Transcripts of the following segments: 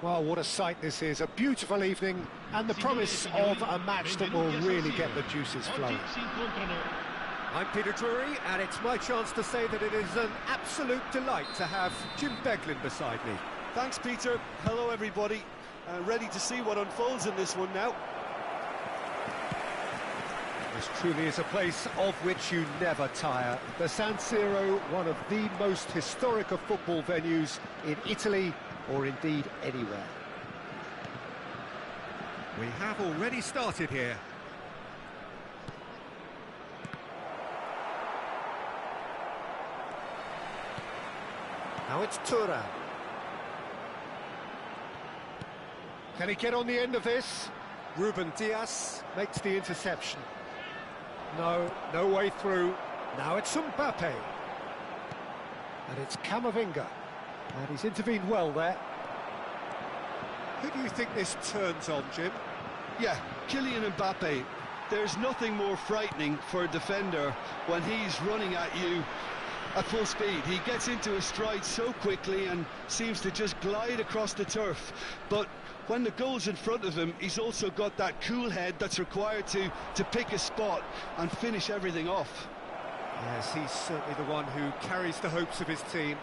Well, what a sight this is, a beautiful evening, and the promise of a match that will really get the juices flowing. I'm Peter Drury, and it's my chance to say that it is an absolute delight to have Jim Beglin beside me. Thanks, Peter. Hello, everybody. Ready to see what unfolds in this one now. This truly is a place of which you never tire. The San Siro, one of the most historic of football venues in Italy, or indeed anywhere. We have already started here. Now it's Thuram. Can he get on the end of this? Ruben Dias makes the interception. No way through. Now it's Mbappe. And it's Camavinga. And he's intervened well there. Who do you think this turns on, Jim? Yeah, Kylian Mbappe. There's nothing more frightening for a defender when he's running at you at full speed. He gets into a stride so quickly and seems to just glide across the turf. But when the goal's in front of him, he's also got that cool head that's required to pick a spot and finish everything off. Yes, he's certainly the one who carries the hopes of his team.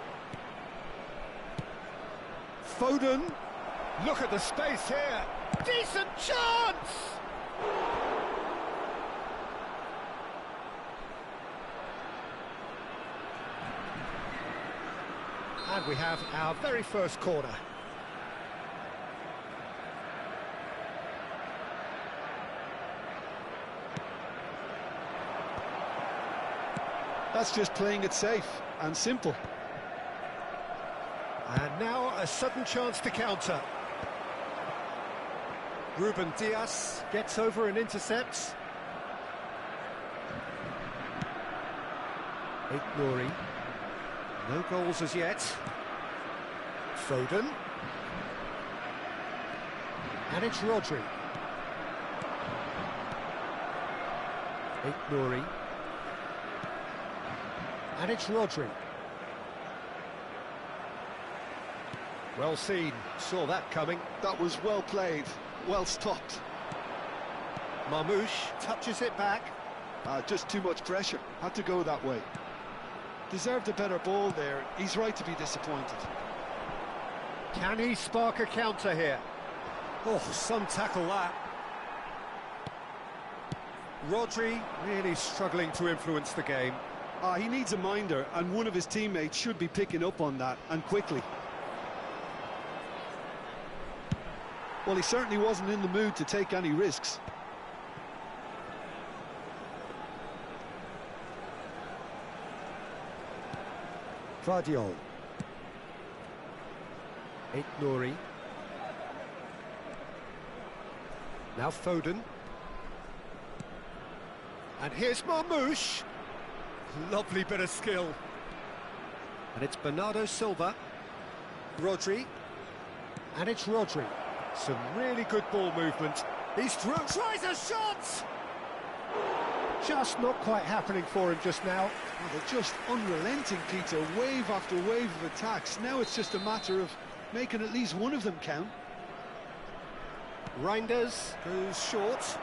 Foden, look at the space here. Decent chance! And we have our very first corner. That's just playing it safe and simple. And now a sudden chance to counter. Ruben Dias gets over and intercepts. Nouri. No goals as yet. Foden. And it's Rodri. Nouri. And it's Rodri. Well seen, saw that coming. That was well played, well stopped. Marmoush touches it back. Just too much pressure, had to go that way. Deserved a better ball there, he's right to be disappointed. Can he spark a counter here? Oh, some tackle that. Rodri really struggling to influence the game. He needs a minder, and one of his teammates should be picking up on that, and quickly. Well, he certainly wasn't in the mood to take any risks. Vardiol. Nouri. Now Foden. And here's Marmoush. Lovely bit of skill. And it's Bernardo Silva. Rodri. And it's Rodri. Some really good ball movement. He's through. Tries a shot! Just not quite happening for him just now. Oh, they're just unrelenting, Peter. Wave after wave of attacks. Now it's just a matter of making at least one of them count. Reinders goes short.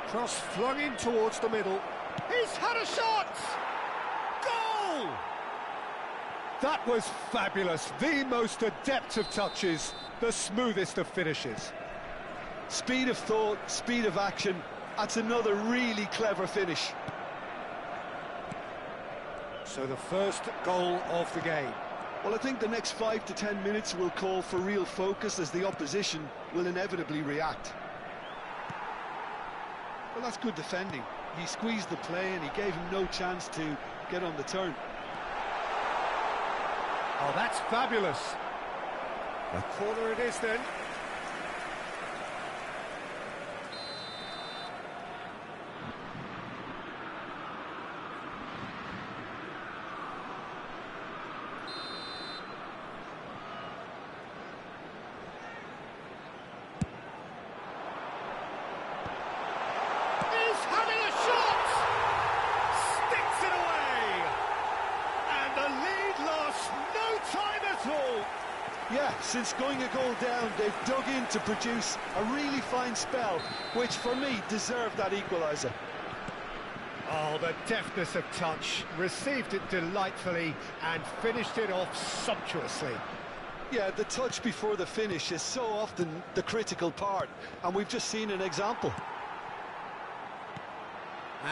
Cross flung in towards the middle. He's had a shot! Goal! That was fabulous. The most adept of touches, the smoothest of finishes. Speed of thought, speed of action. That's another really clever finish. So the first goal of the game. Well, I think the next 5 to 10 minutes will call for real focus as the opposition will inevitably react. Well, that's good defending. He squeezed the play and he gave him no chance to get on the turn. Oh, that's fabulous. A corner it is then. since going a goal down, they've dug in to produce a really fine spell, which for me deserved that equaliser. Oh, the deftness of touch, received it delightfully and finished it off sumptuously. Yeah, the touch before the finish is so often the critical part, and we've just seen an example.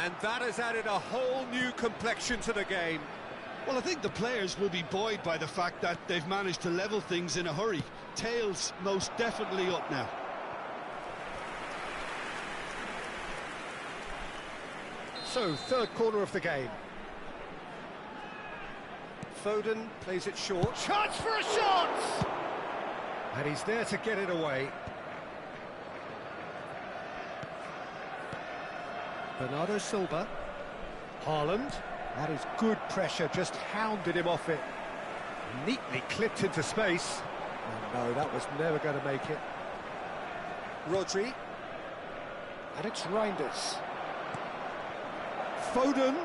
And that has added a whole new complexion to the game. Well, I think the players will be buoyed by the fact that they've managed to level things in a hurry. Tails most definitely up now. So, third corner of the game. Foden plays it short. Chance for a shot! And he's there to get it away. Bernardo Silva. Haaland. That is good pressure, just hounded him off it. Neatly clipped into space. Oh no, that was never going to make it. Rodri. And it's Reinders. Foden.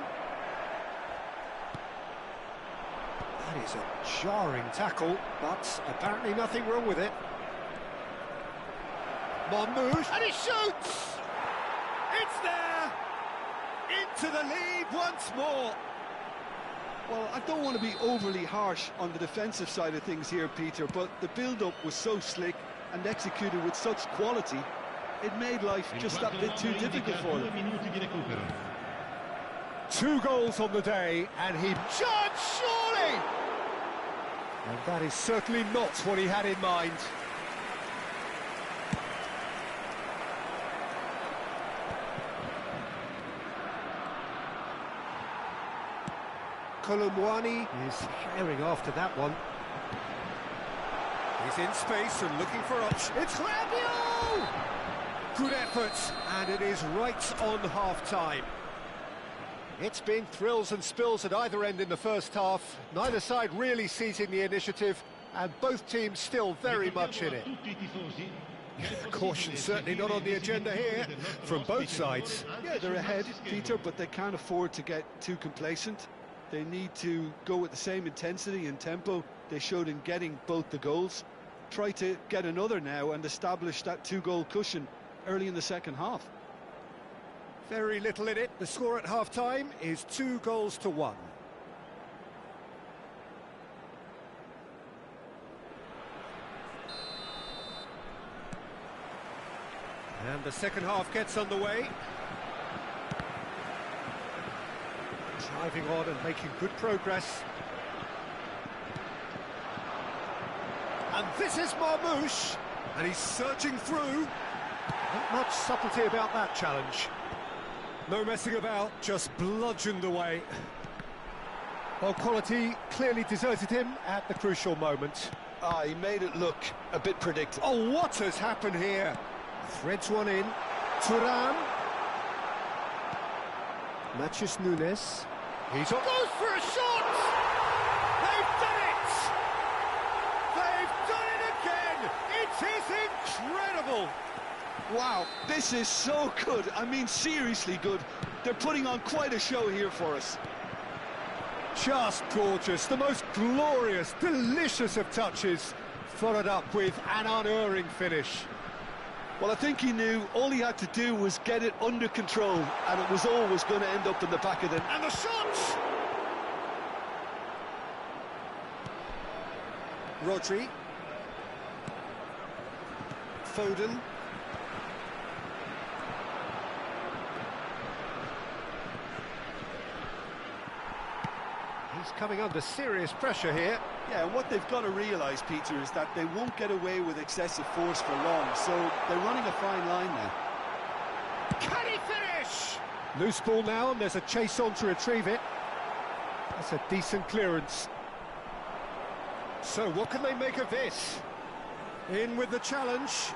That is a jarring tackle, but apparently nothing wrong with it. Marmoush. And he shoots! It's there! Into the lead once more. Well, I don't want to be overly harsh on the defensive side of things here, Peter, but the build-up was so slick and executed with such quality, it made life just that bit too difficult for them. 2 goals on the day, and he charged surely! And that is certainly not what he had in mind. Kolomwani is herring after that one. He's in space and looking for options. It's Rabiot! Good effort, and it is right on half-time. It's been thrills and spills at either end in the first half. Neither side really seizing the initiative, and both teams still very much in it. Caution certainly not on the agenda here from both sides. Yeah, they're ahead, Peter, but they can't afford to get too complacent. They need to go with the same intensity and tempo they showed in getting both the goals. Try to get another now and establish that 2-goal cushion early in the second half. Very little in it. The score at half-time is 2-1. And the second half gets underway. Driving on and making good progress. And this is Marmoush. And he's surging through. Not much subtlety about that challenge. No messing about, just bludgeoned away. Well, quality clearly deserted him at the crucial moment. He made it look a bit predictable. Oh, what has happened here? Threads one in. Thuram. Matches Nunes. He's on. Goes for a shot! They've done it! They've done it again! It is incredible! Wow, this is so good. I mean, seriously good. They're putting on quite a show here for us. Just gorgeous. The most glorious, delicious of touches, followed up with an unerring finish. Well, I think he knew all he had to do was get it under control, and it was always going to end up in the back of the net. And the shot! Rodri. Foden. He's coming under serious pressure here. Yeah, and what they've got to realise, Peter, is that they won't get away with excessive force for long, so they're running a fine line now. Can he finish? Loose ball now, and there's a chase on to retrieve it. That's a decent clearance. So what can they make of this? In with the challenge.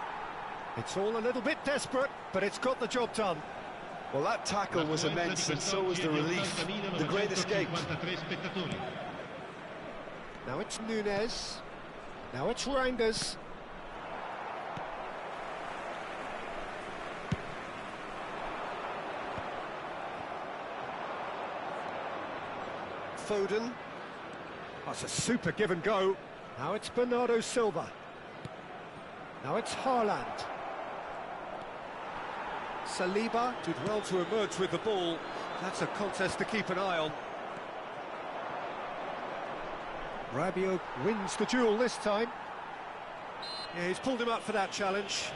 It's all a little bit desperate, but it's got the job done. Well, that tackle was immense, and so was the relief. The great escape. Now it's Nunes. Now it's Reinders. Foden. That's a super give and go. Now it's Bernardo Silva. Now it's Haaland. Saliba did well to emerge with the ball. That's a contest to keep an eye on. Rabiot wins the duel this time. Yeah, he's pulled him up for that challenge.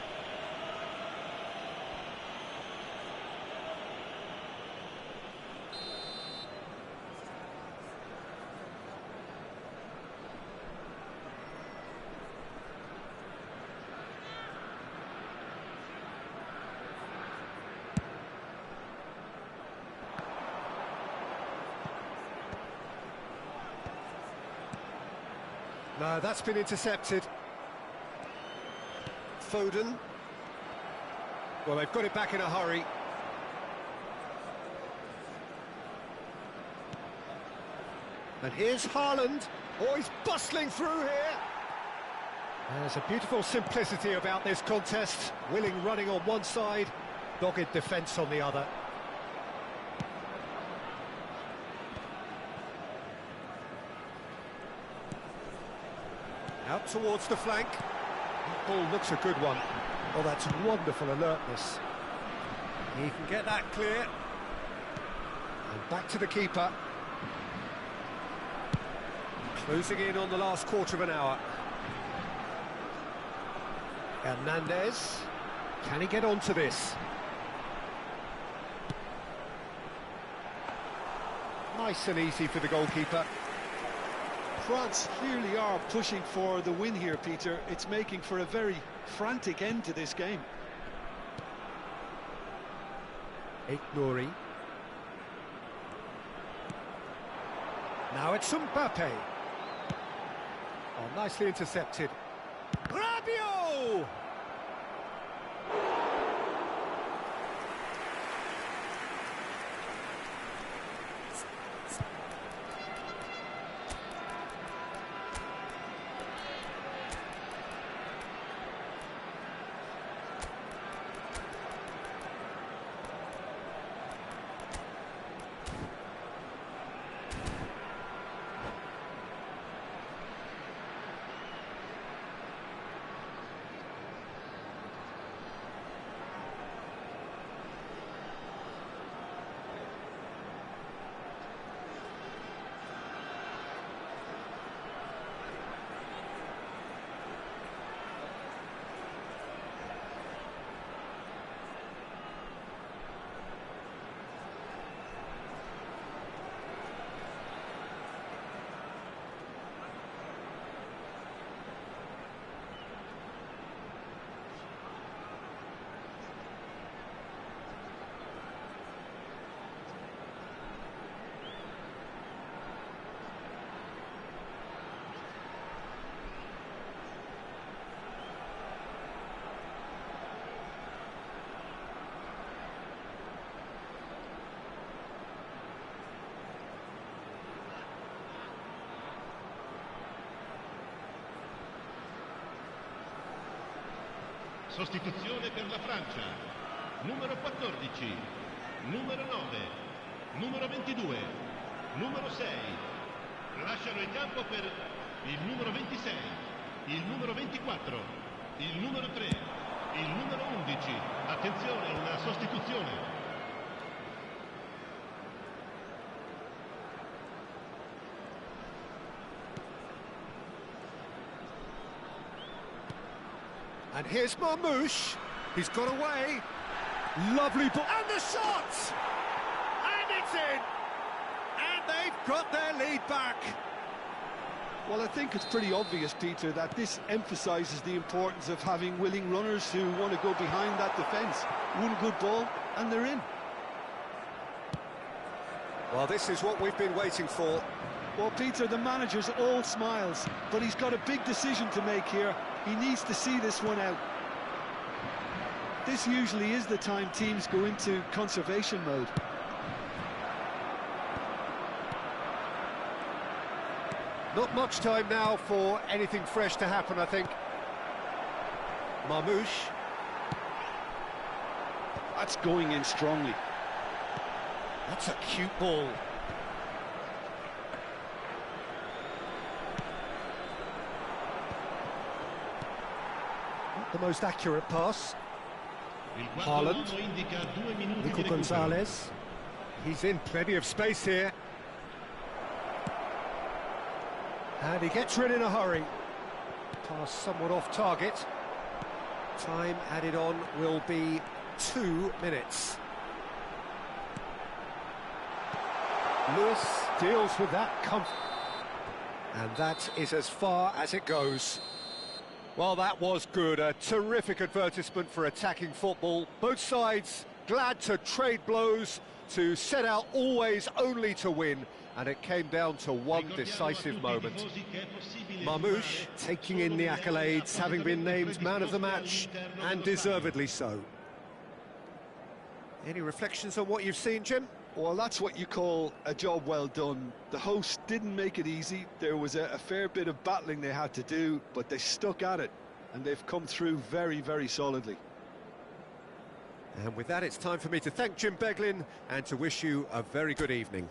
No, that's been intercepted. Foden. Well, they've got it back in a hurry. And here's Haaland. Oh, he's bustling through here. There's a beautiful simplicity about this contest. Willing running on one side, dogged defence on the other. Out towards the flank. That ball looks a good one. Oh, that's wonderful alertness. He can get that clear. And back to the keeper. Closing in on the last quarter of an hour. Hernandez. Can he get onto this? Nice and easy for the goalkeeper. France clearly are pushing for the win here, Peter. It's making for a very frantic end to this game. Nouri. Now it's Mbappe. Oh, nicely intercepted. Rabiot! Sostituzione per la Francia. Numero 14, numero 9, numero 22, numero 6. Lasciano il campo per il numero 26, il numero 24, il numero 3, il numero 11. Attenzione, una sostituzione. And here's Marmoush. He's got away. Lovely ball. And the shot! And it's in! And they've got their lead back. Well, I think it's pretty obvious, Peter, that this emphasises the importance of having willing runners who want to go behind that defence. One good ball, and they're in. Well, this is what we've been waiting for. Well, Peter, the manager's all smiles, but he's got a big decision to make here. He needs to see this one out. This usually is the time teams go into conservation mode. Not much time now for anything fresh to happen, I think. Marmoush. That's going in strongly. That's a cute ball. the most accurate pass. Il quarto Haaland. uomo indica 2 minuti di Nico recupero. Gonzalez. He's in plenty of space here. And he gets rid in a hurry. Pass somewhat off target. Time added on will be 2 minutes. Lewis deals with that comfort. And that is as far as it goes. Well, that was good. A terrific advertisement for attacking football. Both sides glad to trade blows, to set out always only to win. And it came down to one decisive moment. Marmoush taking in the accolades, having been named man of the match, and deservedly so. Any reflections on what you've seen, Jim? Well, that's what you call a job well done. The hosts didn't make it easy. There was a fair bit of battling they had to do, but they stuck at it, and they've come through very, very solidly. And with that, it's time for me to thank Jim Beglin and to wish you a very good evening.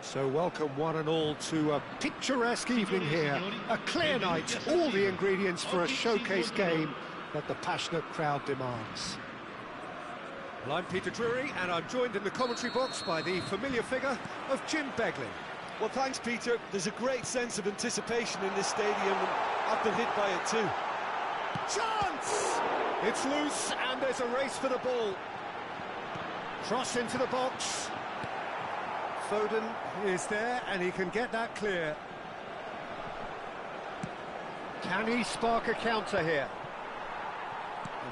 So welcome one and all to a picturesque evening here. A clear night, all the ingredients for a showcase game that the passionate crowd demands. Well, I'm Peter Drury, and I'm joined in the commentary box by the familiar figure of Jim Begley. Well, thanks, Peter. There's a great sense of anticipation in this stadium, and I've been hit by it too. Chance! It's loose, and there's a race for the ball. Cross into the box. Foden is there, and he can get that clear. Can he spark a counter here?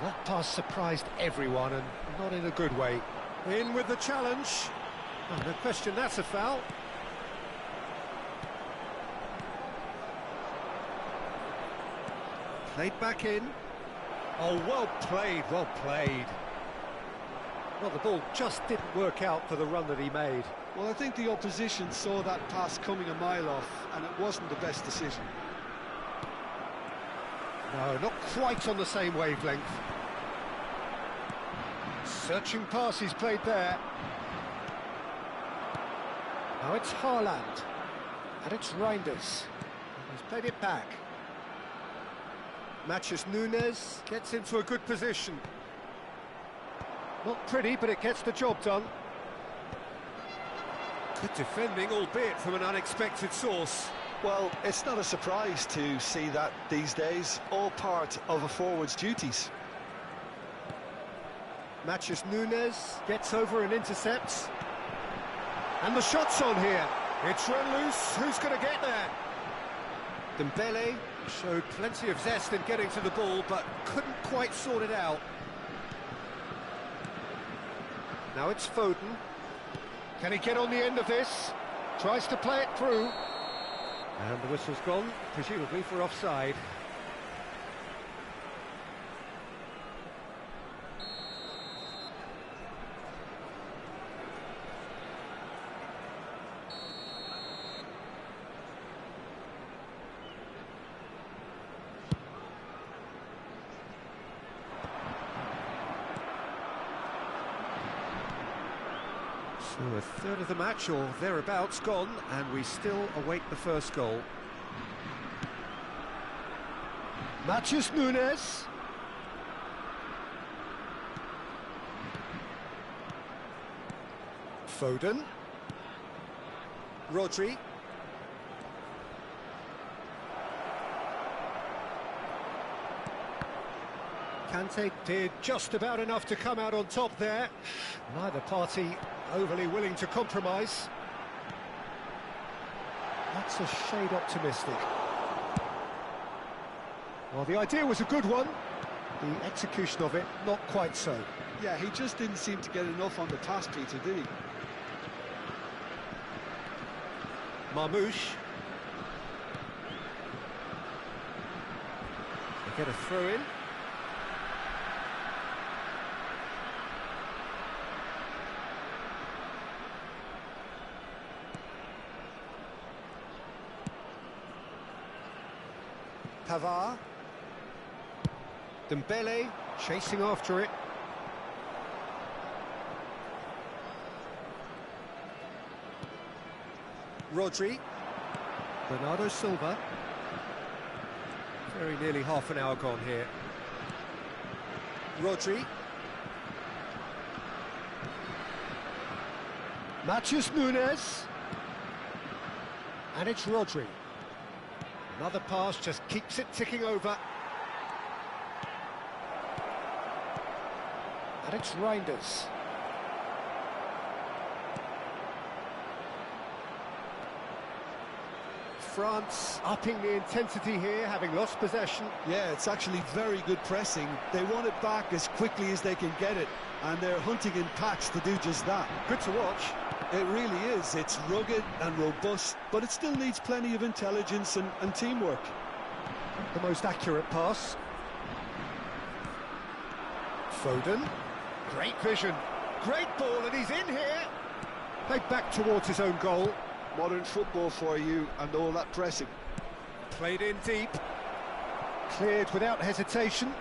Well, that pass surprised everyone, and not in a good way. In with the challenge. Oh, no question, that's a foul. Played back in. Oh, well played, well played. Well, the ball just didn't work out for the run that he made. Well, I think the opposition saw that pass coming a mile off, and it wasn't the best decision. No, not quite on the same wavelength. Searching pass he's played there. Now it's Haaland. And it's Reinders. He's played it back. Matches Nunes, gets into a good position. Not pretty, but it gets the job done. Good defending, albeit from an unexpected source. Well, it's not a surprise to see that these days, all part of a forward's duties. Matches Nunes, gets over and intercepts. And the shot's on here. It's run loose, who's going to get there? Dembele showed plenty of zest in getting to the ball, but couldn't quite sort it out. Now it's Foden. Can he get on the end of this? Tries to play it through. And the whistle's gone, presumably for offside. So a third of the match, or thereabouts, gone, and we still await the first goal. Matches Nunes. Foden. Rodri. Kante did just about enough to come out on top there. Neither party overly willing to compromise. That's a shade optimistic. Well, the idea was a good one. The execution of it, not quite so. Yeah, he just didn't seem to get enough on the pass, Peter, did he? Marmouche. They get a throw in. Pavard. Dembele chasing after it. Rodri. Bernardo Silva. Very nearly half an hour gone here. Rodri. Matches Nunes. And it's Rodri. Another pass just keeps it ticking over. And it's Reinders. France upping the intensity here, having lost possession. Yeah, it's actually very good pressing. They want it back as quickly as they can get it, and they're hunting in packs to do just that. Good to watch. It really is. It's rugged and robust, but it still needs plenty of intelligence and teamwork. The most accurate pass. Foden. Great vision. Great ball, and he's in here. Played back towards his own goal. Modern football for you, and all that pressing. Played in deep. Cleared without hesitation.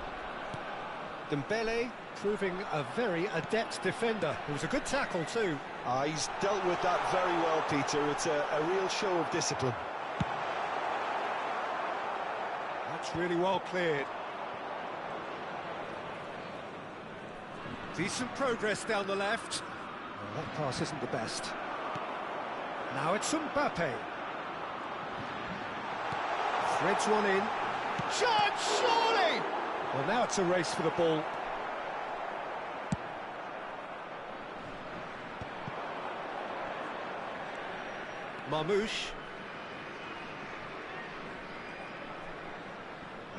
Dembele proving a very adept defender. It was a good tackle too. He's dealt with that very well, Peter. It's a real show of discipline. That's really well cleared. Decent progress down the left. Oh, that pass isn't the best. Now it's Mbappe. Threads one in. Shot, surely! Well, now it's a race for the ball. Marmouche.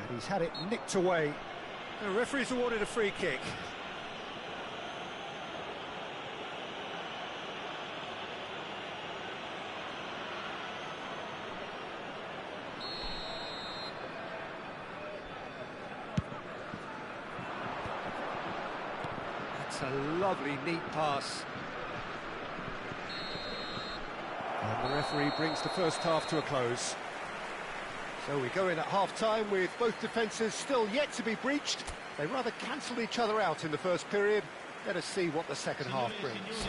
And he's had it nicked away. The referee's awarded a free kick. That's a lovely, neat pass. And the referee brings the first half to a close. So we go in at half-time with both defences still yet to be breached. They rather cancelled each other out in the first period. Let us see what the second half brings.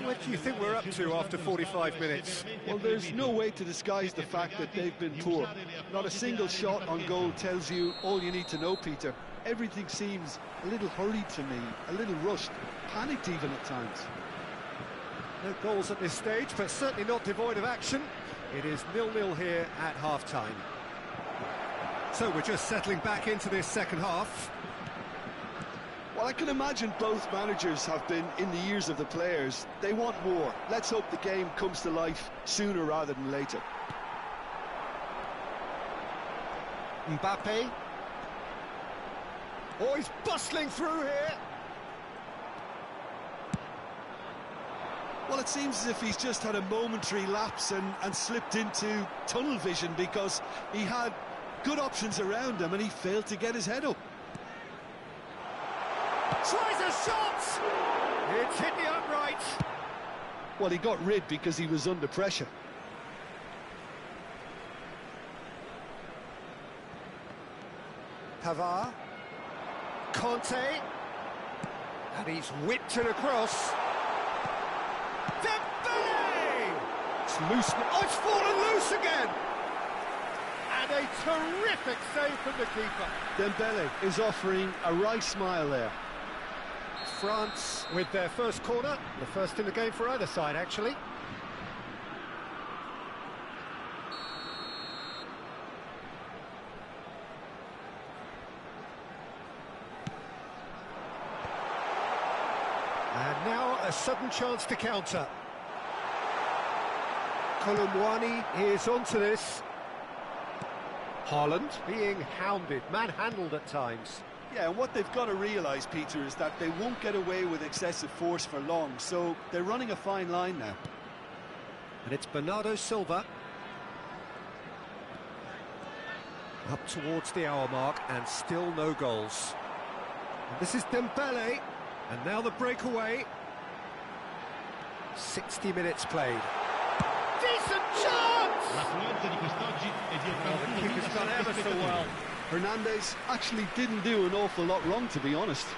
What do you think we're up to after 45 minutes? Well, there's no way to disguise the fact that they've been poor. Not a single shot on goal tells you all you need to know, Peter. Everything seems a little hurried to me, a little rushed, panicked even at times. No goals at this stage, but certainly not devoid of action. It is 0-0 here at half-time. So we're just settling back into this second half. Well, I can imagine both managers have been in the ears of the players. They want more. Let's hope the game comes to life sooner rather than later. Mbappe. Oh, he's bustling through here. Well, it seems as if he's just had a momentary lapse and slipped into tunnel vision, because he had good options around him and he failed to get his head up. Tries a shot! It's hit the upright. Well, he got rid because he was under pressure. Pavard. Conte. And he's whipped it across. Dembele! It's loose. Oh, it's fallen loose again! And a terrific save from the keeper. Dembele is offering a wry smile there. France with their first corner, the first in the game for either side, actually. And now a sudden chance to counter. Colomwani is onto this. Haaland being hounded, manhandled at times. Yeah, and what they've got to realise, Peter, is that they won't get away with excessive force for long, so they're running a fine line now. And it's Bernardo Silva. Up towards the hour mark, and still no goals. And this is Dembele, and now the breakaway. 60 minutes played. Decent chance! The keeper's done ever so well. Hernandez actually didn't do an awful lot wrong, to be honest.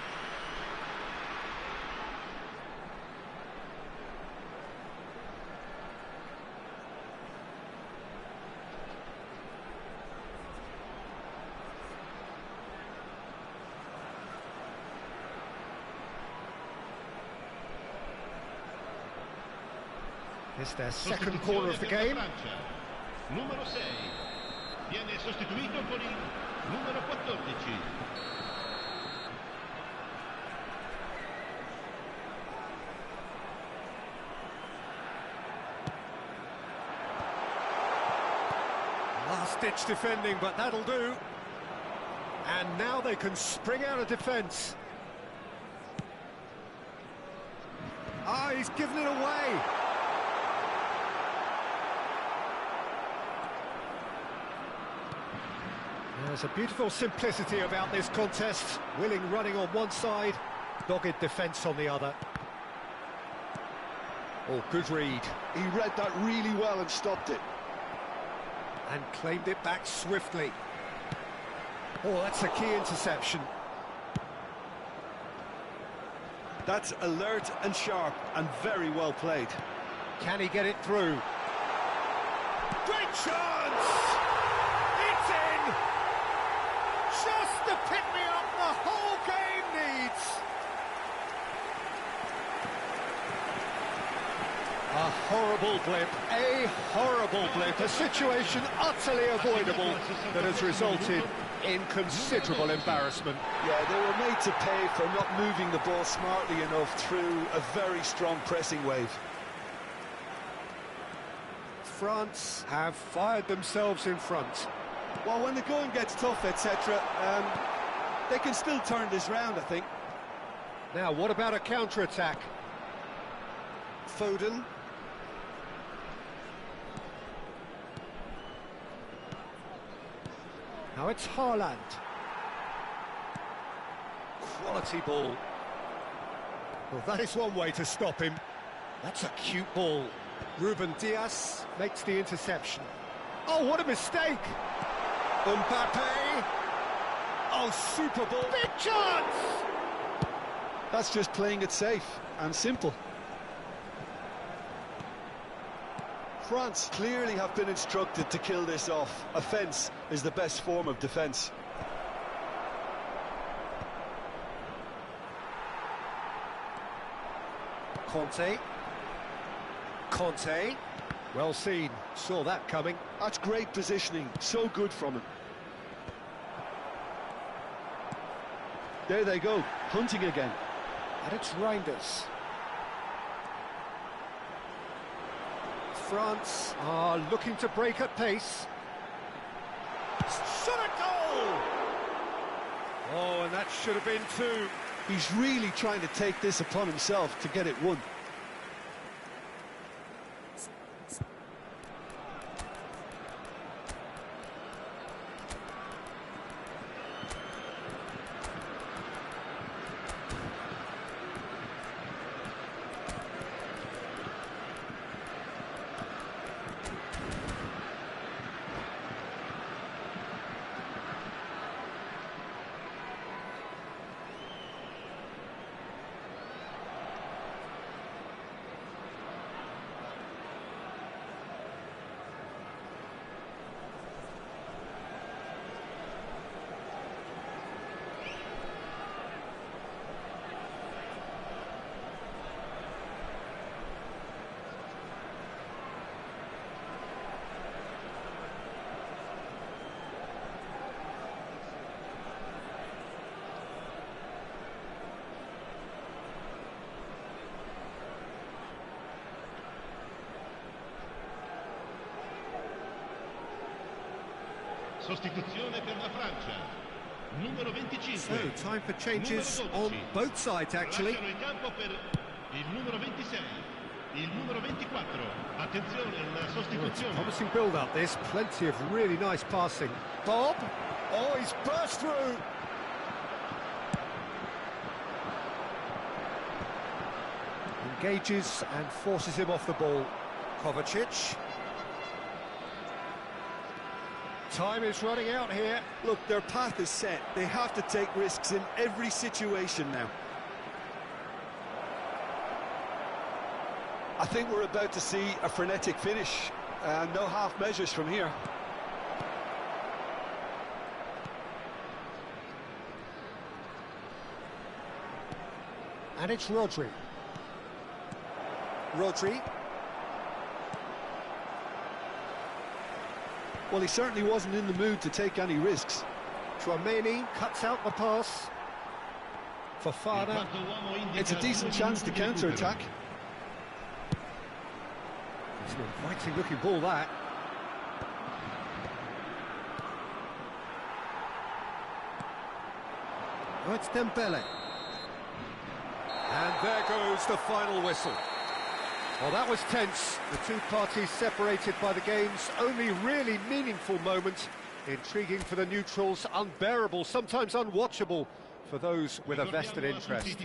It's their second corner of the game. Numero 6 viene sostituito con il numero 14. Last-ditch defending, but that'll do. And now they can spring out of defence. Ah, he's given it away. There's a beautiful simplicity about this contest. Willing running on one side, dogged defence on the other. Oh, good read. He read that really well and stopped it. And claimed it back swiftly. Oh, that's a key interception. That's alert and sharp and very well played. Can he get it through? Great chance! It's in! Just the pick-me-up the whole game needs! A horrible blip, a situation utterly avoidable that has resulted in considerable embarrassment. Yeah, they were made to pay for not moving the ball smartly enough through a very strong pressing wave. France have fired themselves in front. Well, when the going gets tough, etc., they can still turn this round, I think. Now, what about a counter-attack? Foden. Now it's Haaland. Quality ball. Well, that is one way to stop him. That's a cute ball. Ruben Dias makes the interception. Oh, what a mistake! Mbappe! Oh, super ball. Big chance! That's just playing it safe and simple. France clearly have been instructed to kill this off. Offence is the best form of defence. Conte. Well seen. Saw that coming. That's great positioning. So good from him. There they go. Hunting again. And it's Reinders. France are looking to break at pace. Shot a goal! Oh, and that should have been two. He's really trying to take this upon himself to get it won. Sostituzione per la Francia. Numero 25. So, time for changes on both sides, actually. Lasciano il campo per il numero 26, il numero 24. Attenzione, una sostituzione. Promising build-up, this. Plenty of really nice passing. Bob. Oh, he's burst through. Engages and forces him off the ball. Kovacic. Time is running out here. Look, their path is set. They have to take risks in every situation now. I think we're about to see a frenetic finish. No half measures from here. And it's Rodri. Rodri. Well, he certainly wasn't in the mood to take any risks. Chouameni cuts out the pass. Fofana. It's a decent chance to counter-attack. It's an inviting looking ball, that. Oh, it's Dembele. And there goes the final whistle. Well, that was tense. The two parties separated by the game's only really meaningful moment. Intriguing for the neutrals, unbearable, sometimes unwatchable for those with a vested interest.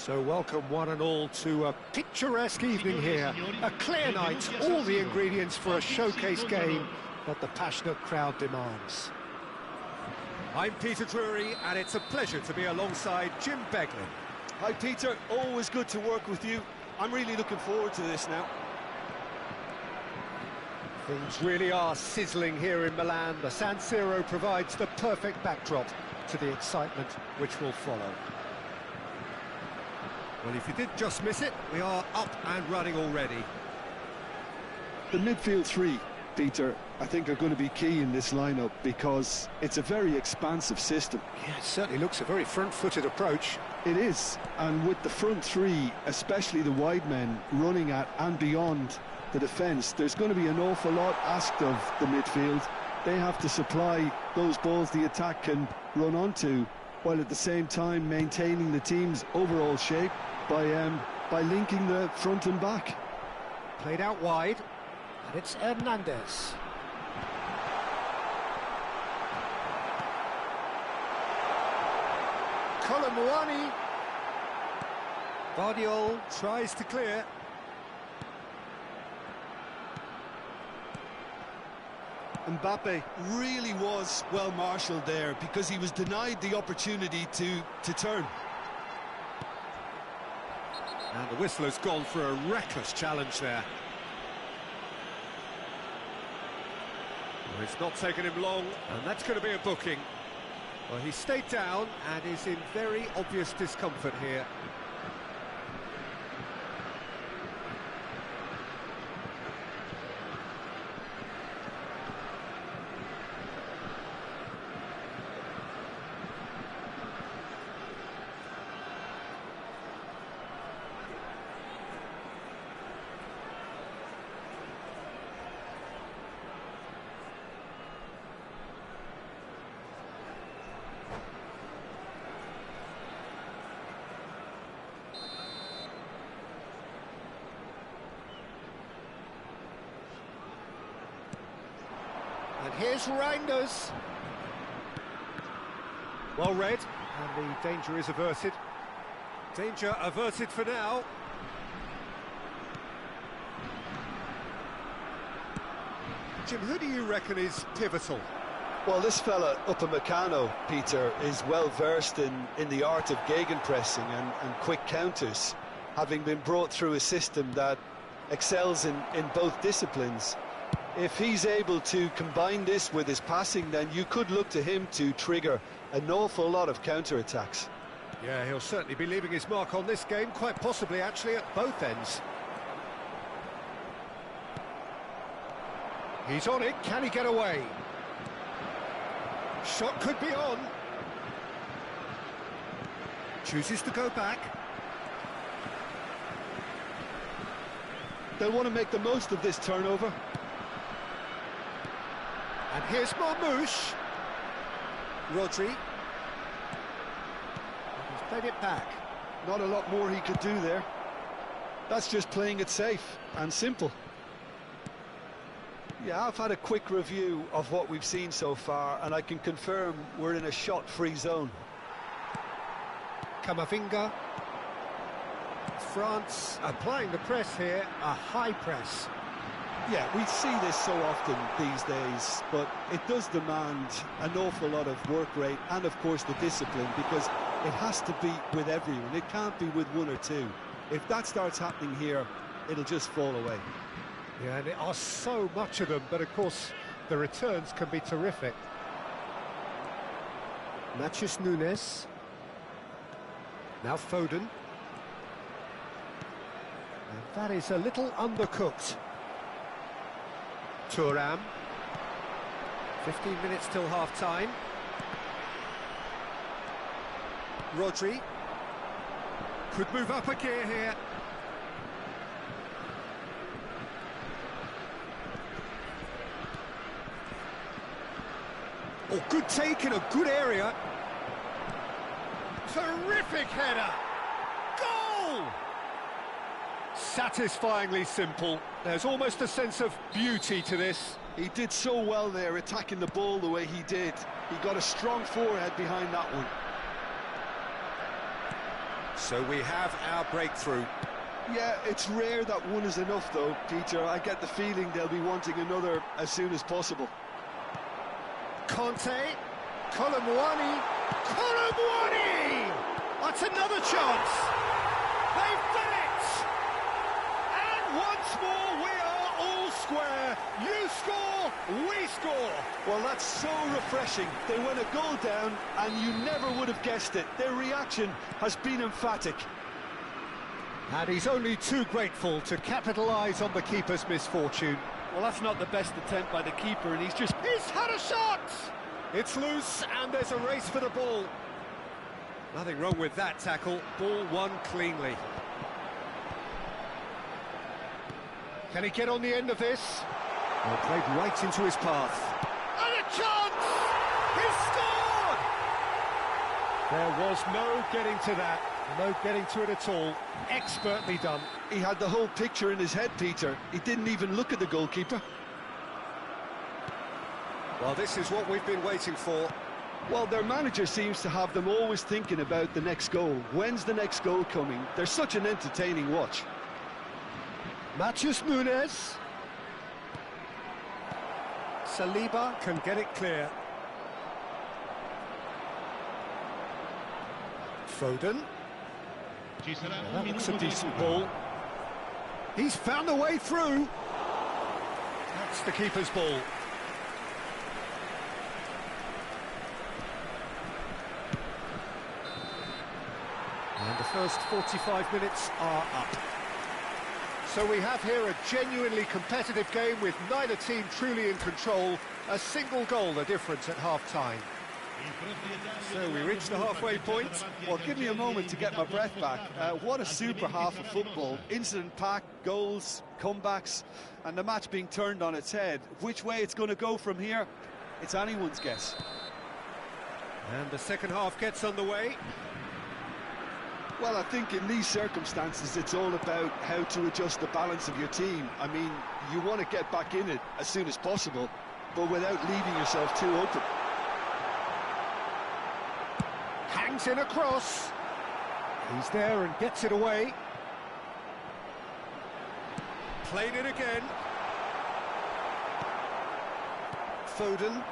So welcome one and all to a picturesque evening here. A clear night, all the ingredients for a showcase game that the passionate crowd demands. I'm Peter Drury, and it's a pleasure to be alongside Jim Beglin. Hi Peter, always good to work with you. I'm really looking forward to this now. Things really are sizzling here in Milan. The San Siro provides the perfect backdrop to the excitement which will follow. Well, if you did just miss it, we are up and running already. The midfield three, Peter, I think are going to be key in this lineup because it's a very expansive system. Yeah, it certainly looks a very front-footed approach. It is, and with the front three, especially the wide men, running at and beyond the defence, there's going to be an awful lot asked of the midfield. They have to supply those balls the attack can run onto, while at the same time maintaining the team's overall shape by linking the front and back. Played out wide, and it's Hernandez. Colomwani. Vardiol tries to clear. Mbappe really was well marshalled there because he was denied the opportunity to turn. And the whistle has gone for a reckless challenge there. Well, it's not taken him long, and that's going to be a booking. Well, he stayed down and is in very obvious discomfort here. And here's Reinders. Well read, and the danger is averted. Danger averted for now. Jim, who do you reckon is pivotal? Well, this fella, Upamecano, Peter, is well versed in the art of gegenpressing and quick counters, having been brought through a system that excels in both disciplines. If he's able to combine this with his passing, then you could look to him to trigger an awful lot of counter-attacks. Yeah, he'll certainly be leaving his mark on this game, quite possibly actually at both ends. He's on it, can he get away? Shot could be on. Chooses to go back. They'll want to make the most of this turnover. And here's Marmouche. Rodri. He's played it back. Not a lot more he could do there. That's just playing it safe and simple. Yeah, I've had a quick review of what we've seen so far, and I can confirm we're in a shot-free zone. Camavinga. France applying the press here, a high press. Yeah, we see this so often these days, but it does demand an awful lot of work rate and, of course, the discipline, because it has to be with everyone. It can't be with one or two. If that starts happening here, it'll just fall away. Yeah, and there are so much of them, but, of course, the returns can be terrific. Matheus Nunes. Now Foden. And that is a little undercooked. Thuram. 15 minutes till half-time. Rodri. Could move up a gear here. Oh, good take in a good area. Terrific header. Goal! Satisfyingly simple. There's almost a sense of beauty to this. He did so well there, attacking the ball the way he did. He got a strong forehead behind that one. So we have our breakthrough. Yeah, it's rare that one is enough though, Peter. I get the feeling they'll be wanting another as soon as possible. Conte, Colomwani, That's another chance! They've done it! And once more we are all square. You score, we score. Well, that's so refreshing. They went a goal down and you never would have guessed it. Their reaction has been emphatic. And he's only too grateful to capitalise on the keeper's misfortune. Well, that's not the best attempt by the keeper, and he's had a shot! It's loose, and there's a race for the ball. Nothing wrong with that tackle. Ball won cleanly. Can he get on the end of this? Well, played right into his path. And a chance! He scored! There was no getting to that. No getting to it at all. Expertly done. He had the whole picture in his head, Peter. He didn't even look at the goalkeeper. Well, this is what we've been waiting for. Well, their manager seems to have them always thinking about the next goal. When's the next goal coming? They're such an entertaining watch. Matheus Nunes. Saliba can get it clear. Foden. That looks a decent ball. He's found a way through. That's the keeper's ball. And the first 45 minutes are up. So we have here a genuinely competitive game with neither team truly in control. A single goal the difference at half-time. So we reach the halfway point. Well, give me a moment to get my breath back. What a super half of football. Incident-packed, goals, comebacks, and the match being turned on its head. Which way it's going to go from here, it's anyone's guess. And the second half gets underway. Well, I think in these circumstances, it's all about how to adjust the balance of your team. I mean, you want to get back in it as soon as possible, but without leaving yourself too open. Hangs in a cross. He's there and gets it away. Played it again. Foden.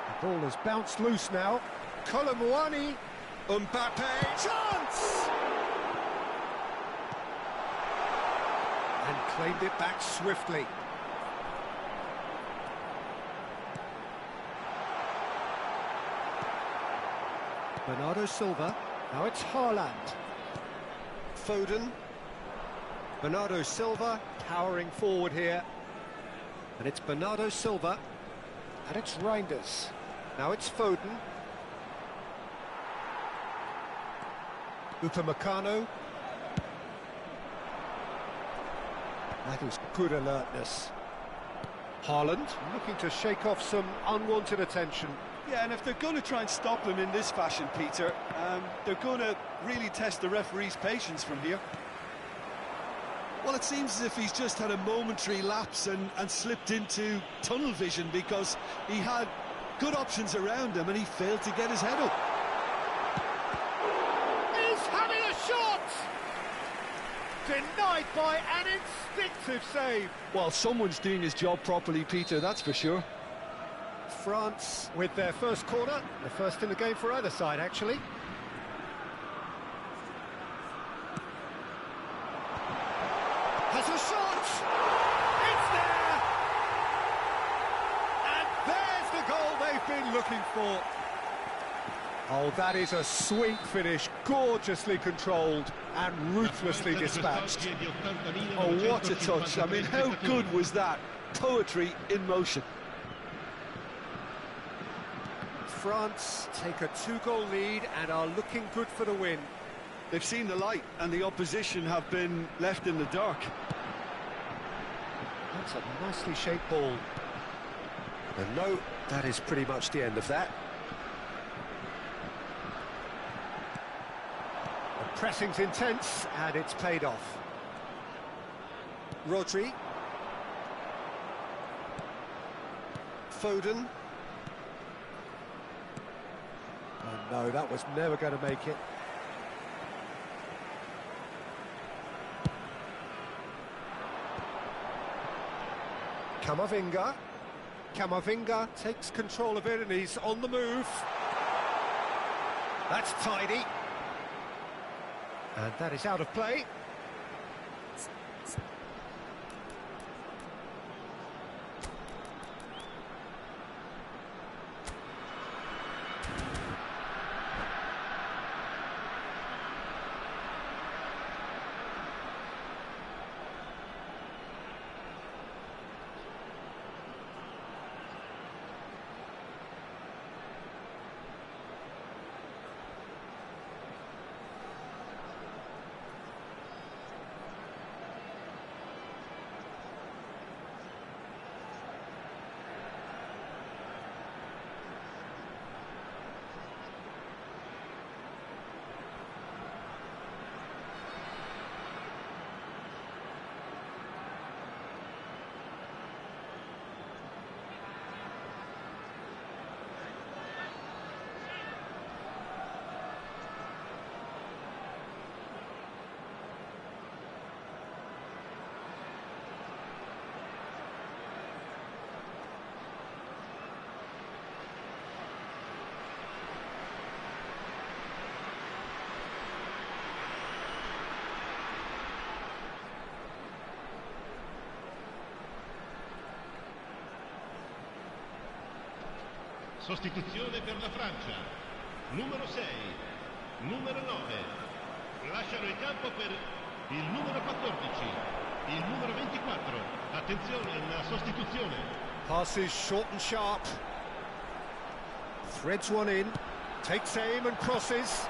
The ball has bounced loose now. Colomwani. Mbappe. Chance! And claimed it back swiftly. Bernardo Silva. Now it's Haaland. Foden. Bernardo Silva powering forward here. And it's Bernardo Silva. And it's Reinders. Now it's Foden. Upamecano. That was good alertness. Haaland looking to shake off some unwanted attention. Yeah, and if they're going to try and stop him in this fashion, Peter, they're going to really test the referee's patience from here. Well, it seems as if he's just had a momentary lapse and slipped into tunnel vision, because he had good options around him and he failed to get his head up. He's having a shot! Denied by an instinctive save. Well, someone's doing his job properly, Peter, that's for sure. France with their first corner, the first in the game for either side, actually. Has a shot! It's there! And there's the goal they've been looking for. Oh, that is a sweet finish, gorgeously controlled and ruthlessly dispatched. Oh, what a touch. I mean, how good was that? Poetry in motion. France take a two-goal lead and are looking good for the win. They've seen the light and the opposition have been left in the dark. That's a nicely shaped ball. And no, that is pretty much the end of that. The pressing's intense and it's paid off. Rodri. Foden. Oh no, that was never going to make it. Camavinga. Camavinga takes control of it and he's on the move. That's tidy. And that is out of play. Sostituzione per la Francia. Numero 6, numero 9. Lasciano il campo per il numero 14, il numero 24. Attenzione, una sostituzione. Passes short and sharp. Threads one in. Takes aim and crosses.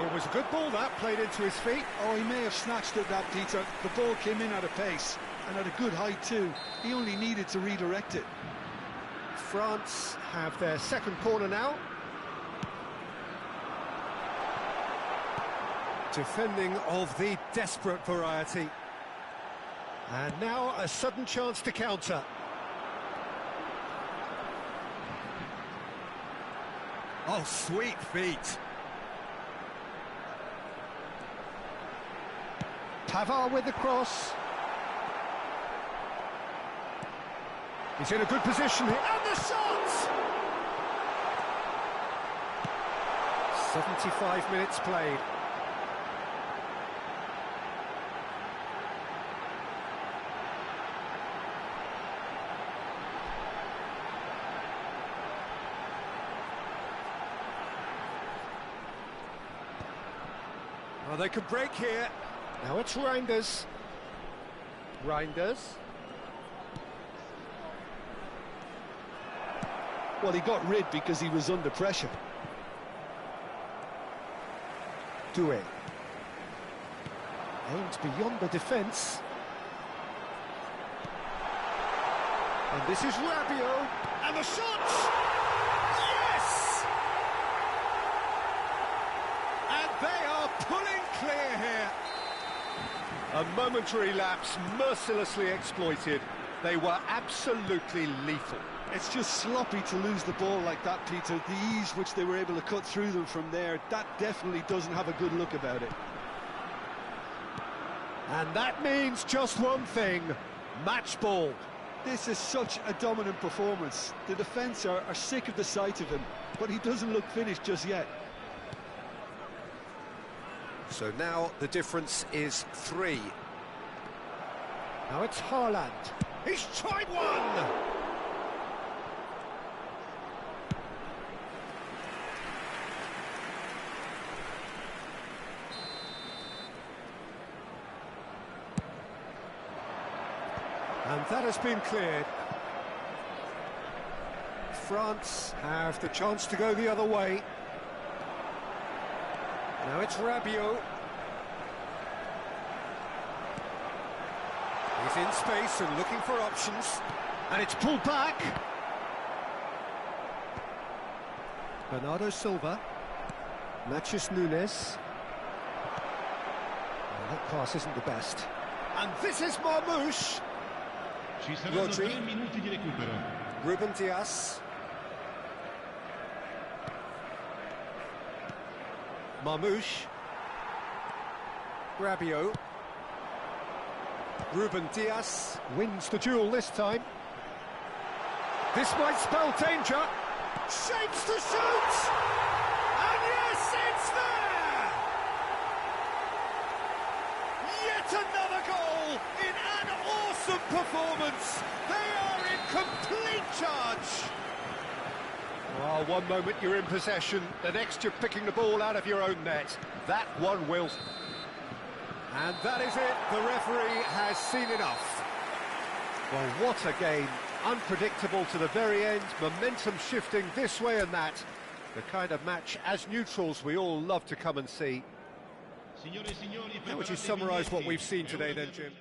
It was a good ball that, played into his feet. Oh, he may have snatched at that, Peter. The ball came in at a pace and at a good height too. He only needed to redirect it. France have their second corner now. Defending of the desperate variety. And now a sudden chance to counter. Oh, sweet feet. Pavard with the cross. He's in a good position here, and the shot! 75 minutes played. Well, they could break here. Now it's Reinders. Reinders. Well, he got rid because he was under pressure. Doué. Aimed beyond the defence. And this is Rabiot. And the shot! Yes! And they are pulling clear here. A momentary lapse mercilessly exploited. They were absolutely lethal. It's just sloppy to lose the ball like that, Peter. The ease which they were able to cut through them from there, that definitely doesn't have a good look about it. And that means just one thing, match ball. This is such a dominant performance. The defence are sick of the sight of him, but he doesn't look finished just yet. So now the difference is 3. Now it's Haaland. He's tried one! And that has been cleared. France have the chance to go the other way. Now it's Rabiot. He's in space and looking for options. And it's pulled back. Bernardo Silva. Mathias Nunes. Well, that pass isn't the best. And this is Marmouche. Ci saranno Rodri. 3 minuti di recupero. Ruben Dias. Marmouche. Rabiot. Ruben Diaz wins the duel this time. This might spell danger. Shapes to shoot! And yes, it's there! Yet another goal in an awesome performance. They are in complete charge. Well, one moment you're in possession, the next you're picking the ball out of your own net. That one will. And that is it. The referee has seen enough. Well, what a game. Unpredictable to the very end, momentum shifting this way and that. The kind of match, as neutrals, we all love to come and see. How would you summarise what we've seen today then, Jim?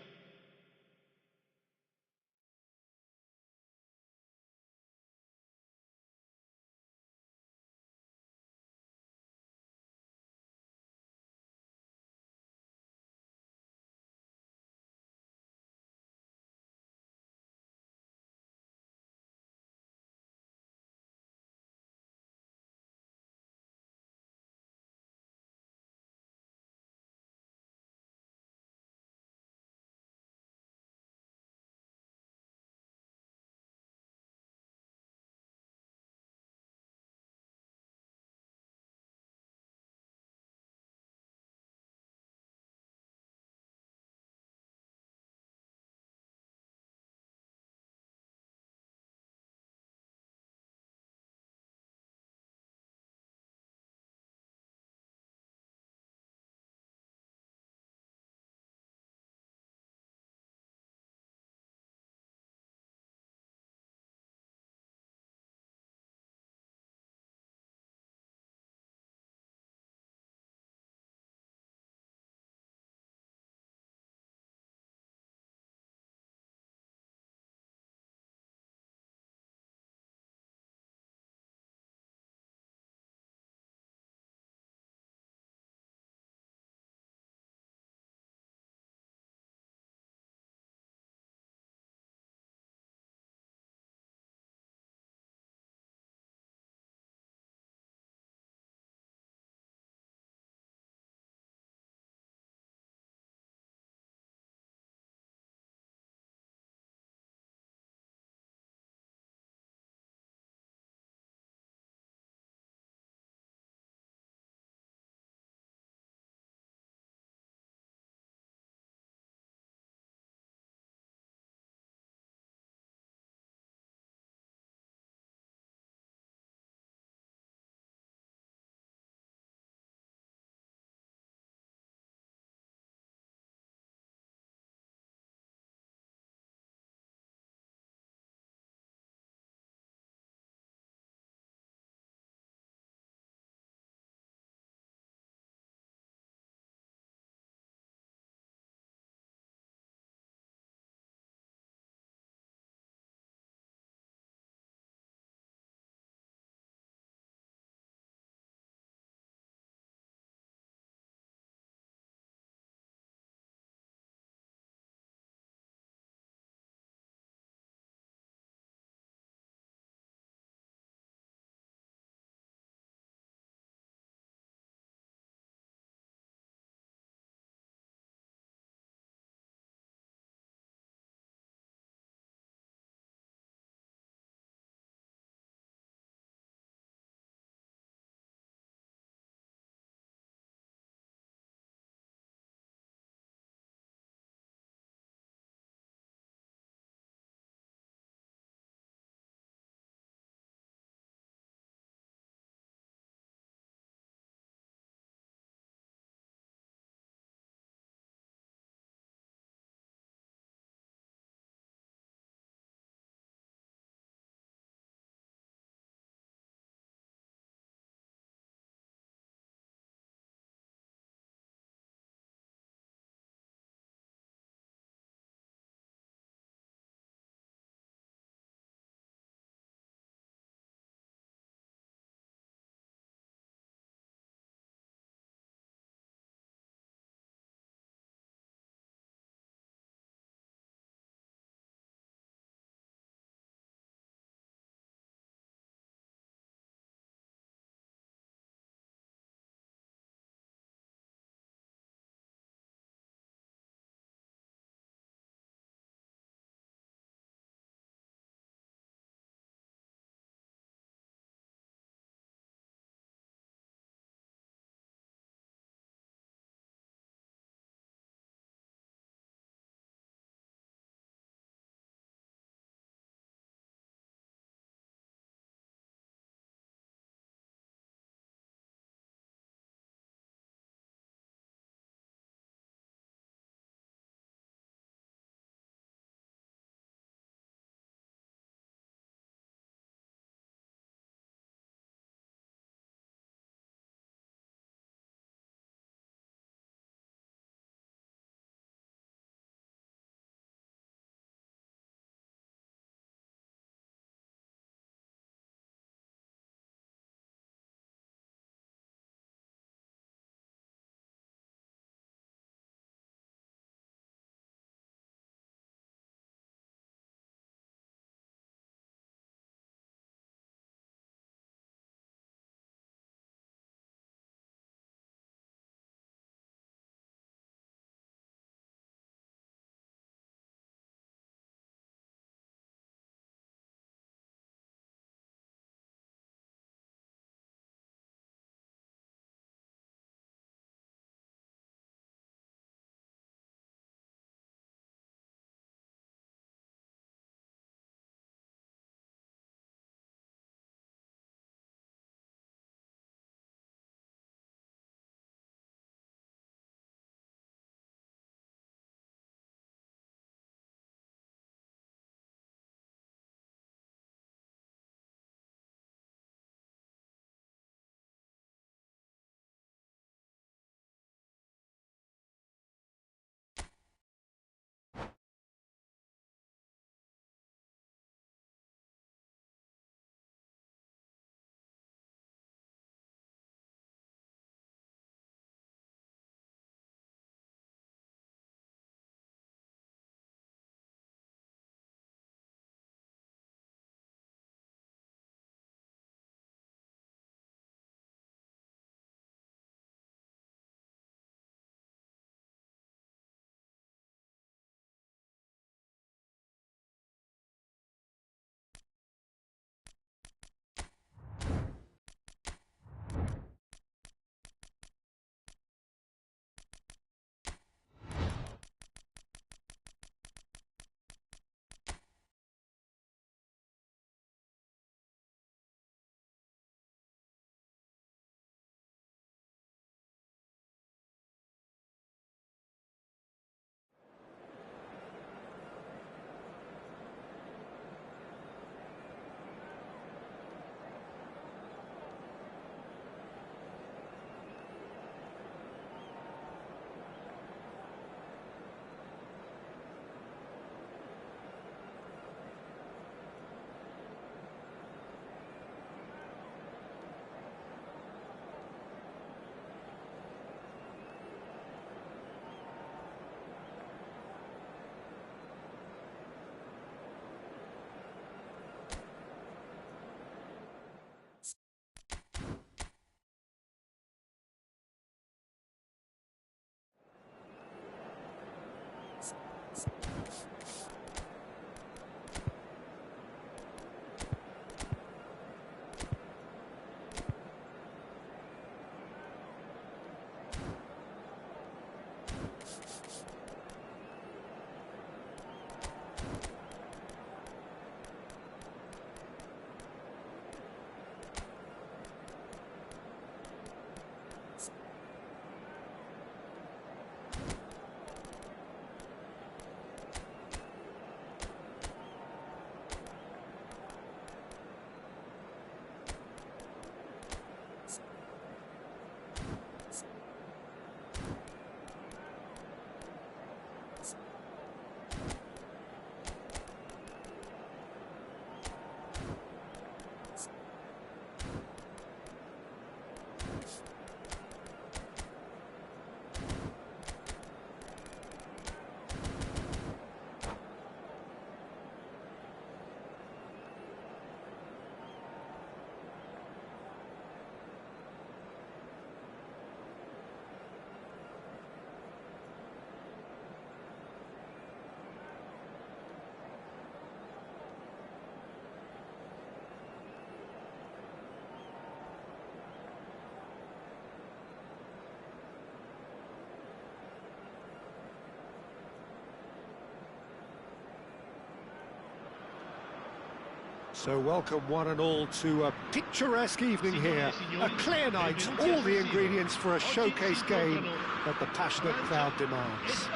So welcome one and all to a picturesque evening here, a clear night, all the ingredients for a showcase game that the passionate crowd demands.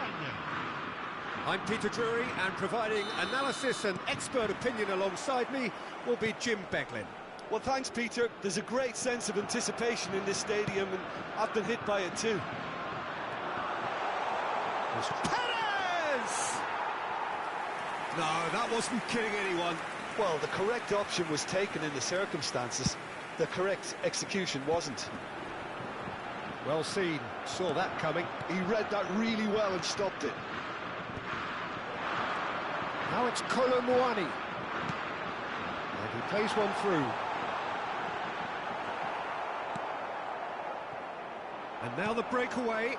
I'm Peter Drury, and providing analysis and expert opinion alongside me will be Jim Beglin. Well, thanks, Peter. There's a great sense of anticipation in this stadium, and I've been hit by it too. Perez! No, that wasn't kidding anyone. Well, the correct option was taken in the circumstances. The correct execution wasn't. Well seen, saw that coming. He read that really well and stopped it. Now it's Colomwani. And he plays one through. And now the breakaway.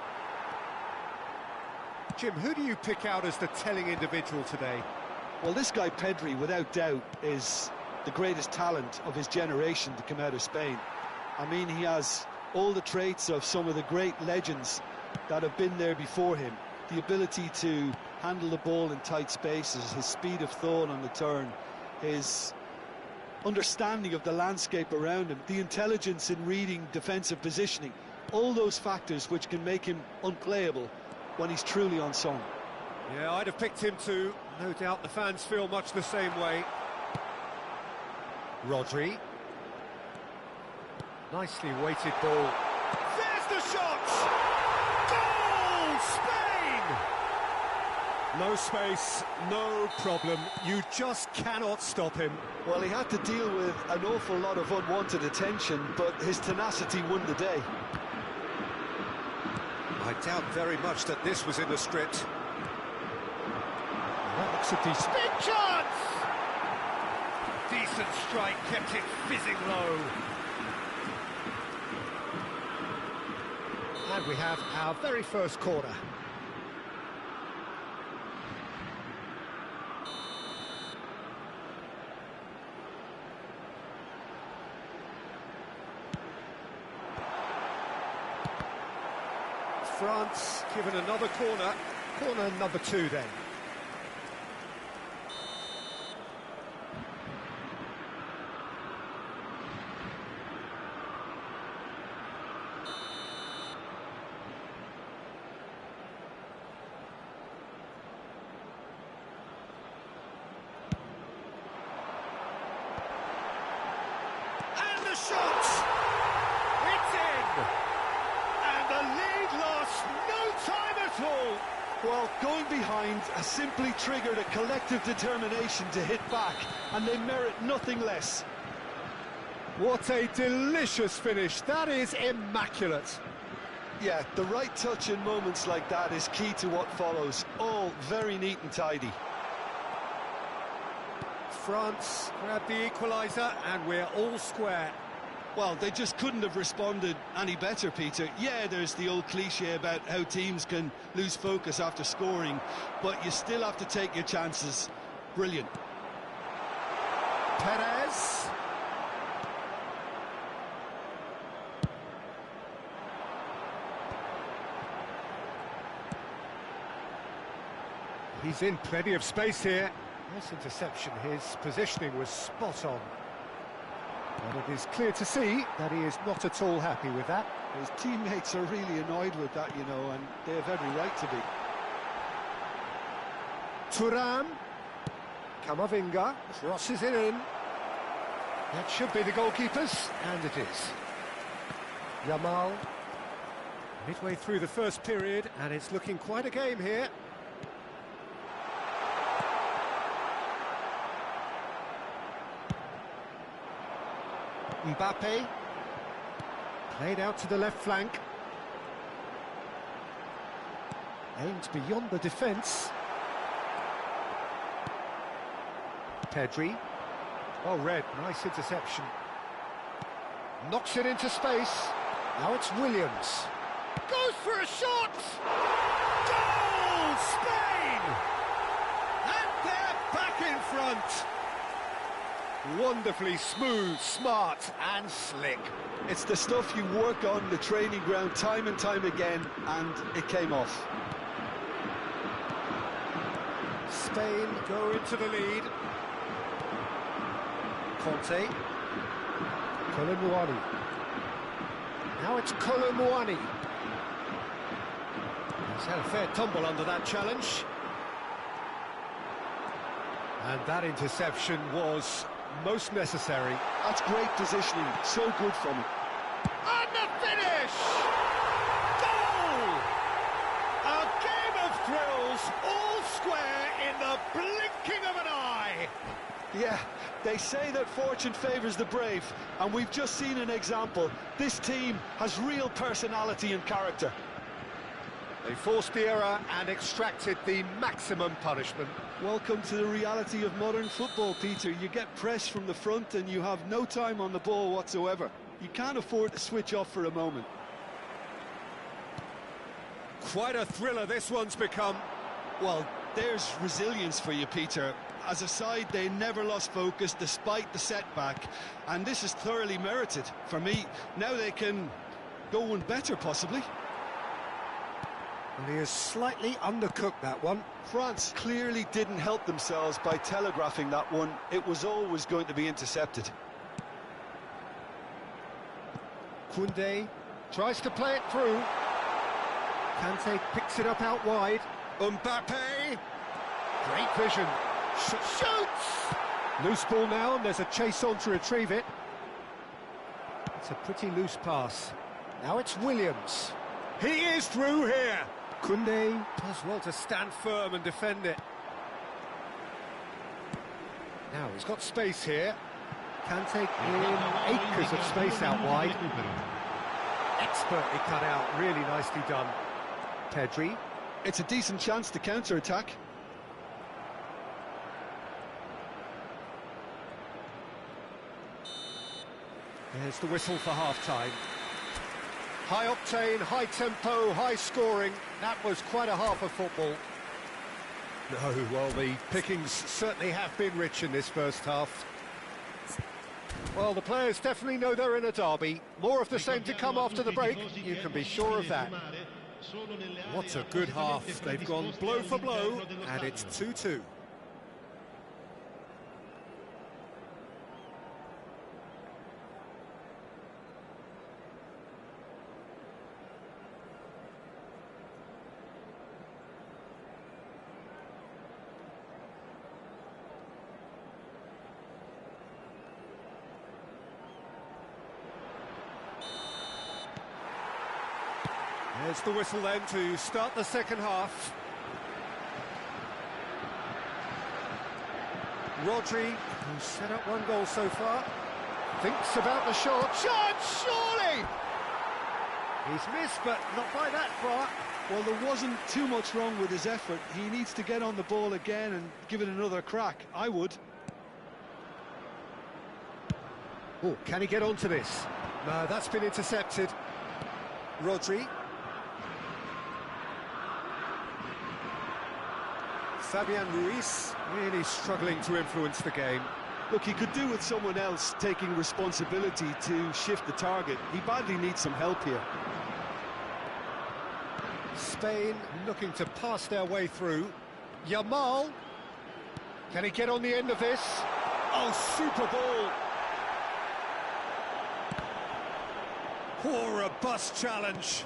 Jim, who do you pick out as the telling individual today? Well, this guy Pedri, without doubt, is the greatest talent of his generation to come out of Spain. I mean, he has all the traits of some of the great legends that have been there before him. The ability to handle the ball in tight spaces, his speed of thought on the turn, his understanding of the landscape around him, the intelligence in reading defensive positioning, all those factors which can make him unplayable when he's truly on song. Yeah, I'd have picked him too. No doubt the fans feel much the same way. Rodri. Nicely weighted ball. There's the shot! Goal! Spain! No space, no problem. You just cannot stop him. Well, he had to deal with an awful lot of unwanted attention, but his tenacity won the day. I doubt very much that this was in the script. That looks a decent... Big chance! Decent strike, kept it fizzing low. And we have our very first corner. France given another corner. Corner number 2 then. And the shot! It's in! And the lead lost no time at all! Well, going behind has simply triggered a collective determination to hit back, and they merit nothing less. What a delicious finish. That is immaculate. Yeah, the right touch in moments like that is key to what follows. All very neat and tidy. France grab the equaliser, and we're all square. Well, they just couldn't have responded any better, Peter. Yeah, there's the old cliche about how teams can lose focus after scoring, but you still have to take your chances. Brilliant. Perez. He's in plenty of space here. Nice interception. His positioning was spot on. And it is clear to see that he is not at all happy with that. His teammates are really annoyed with that, you know, and they have every right to be. Thuram. Camavinga crosses it in. That should be the goalkeeper's, and it is. Yamal. Midway through the first period, and it's looking quite a game here. Mbappe, played out to the left flank, aimed beyond the defence. Pedri, well read, nice interception. Knocks it into space, now it's Williams. Goes for a shot! Goal! Spain! And they're back in front! Wonderfully smooth, smart and slick. It's the stuff you work on the training ground time and time again, and it came off. Spain go into the lead. Conte. Colomwani. Now it's Colomwani. He's had a fair tumble under that challenge. And that interception was most necessary. That's great positioning, so good from him. And the finish! Goal! A game of thrills, all square in the blinking of an eye. Yeah, they say that fortune favours the brave, and we've just seen an example. This team has real personality and character. They forced the error and extracted the maximum punishment. Welcome to the reality of modern football, Peter. You get pressed from the front and you have no time on the ball whatsoever. You can't afford to switch off for a moment. Quite a thriller this one's become. Well, there's resilience for you, Peter. As a side, they never lost focus despite the setback, and this is thoroughly merited. For me, now they can go one better, possibly. And he has slightly undercooked that one. France clearly didn't help themselves by telegraphing that one. It was always going to be intercepted. Koundé tries to play it through. Kante picks it up out wide. Mbappe! Great vision. Shoots! Loose ball now, and there's a chase on to retrieve it. It's a pretty loose pass. Now it's Williams. He is through here. Koundé does well to stand firm and defend it. Now he's got space here. Can take in acres of space out wide. Expertly cut out, really nicely done. Pedri. It's a decent chance to counter-attack. There's the whistle for half-time. High octane, high tempo, high scoring. That was quite a half of football. No, well, the pickings certainly have been rich in this first half. Well, the players definitely know they're in a derby. More of the same to come after the break, you can be sure of that. What a good half. They've gone blow for blow, and it's 2-2. There's the whistle then to start the second half. Rodri, who's set up one goal so far, thinks about the shot. Shot, surely! He's missed, but not by that far. Well, there wasn't too much wrong with his effort. He needs to get on the ball again and give it another crack. I would. Oh, can he get onto this? No, that's been intercepted. Rodri. Fabian Ruiz really struggling to influence the game. Look, he could do with someone else taking responsibility to shift the target. He badly needs some help here. Spain looking to pass their way through. Yamal. Can he get on the end of this? Oh, super ball. Oh, a robust challenge.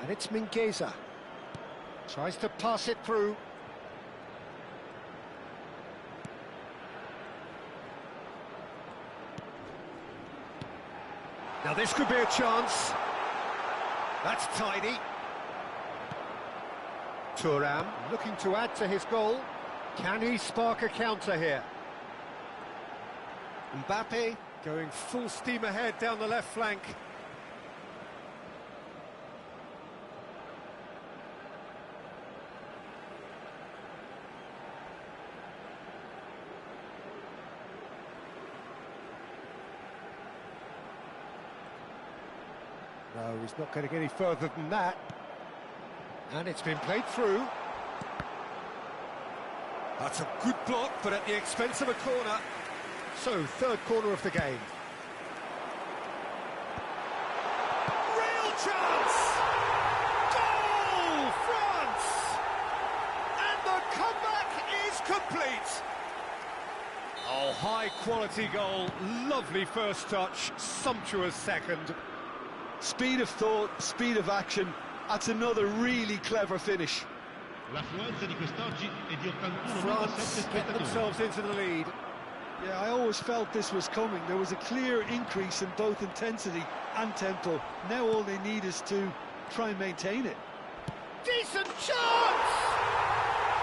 And it's Mingueza. Tries to pass it through. Now this could be a chance. That's tidy. Thuram looking to add to his goal. Can he spark a counter here? Mbappe going full steam ahead down the left flank. No, he's not going to get any further than that. And it's been played through. That's a good block, but at the expense of a corner. So, third corner of the game. Real chance! Goal, France! And the comeback is complete. Oh, high-quality goal. Lovely first touch, sumptuous second. Speed of thought, speed of action. That's another really clever finish. L'affluenza di quest'oggi è di 81.7 France get spettatori. themselves into the lead. Yeah, I always felt this was coming. There was a clear increase in both intensity and tempo. Now all they need is to try and maintain it. Decent chance!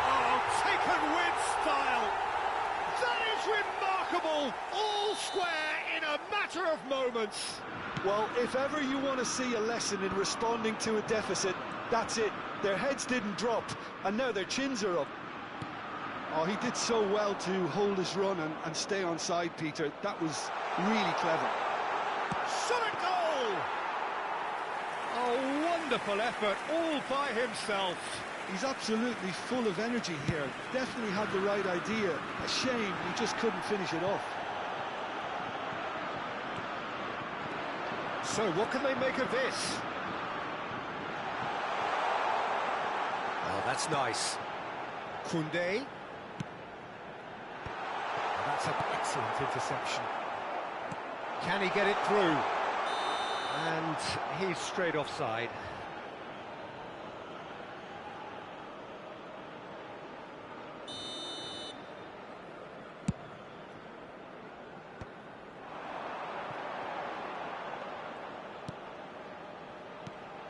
Oh, taken with style. That is remarkable. All square in a matter of moments. Well, if ever you want to see a lesson in responding to a deficit, that's it. Their heads didn't drop, and now their chins are up. Oh, he did so well to hold his run and stay on side, Peter. That was really clever. Shot at goal! Oh, wonderful effort, all by himself. He's absolutely full of energy here. Definitely had the right idea. A shame he just couldn't finish it off. So, what can they make of this? Oh, that's nice. Koundé. Oh, that's an excellent interception. Can he get it through? And he's straight offside.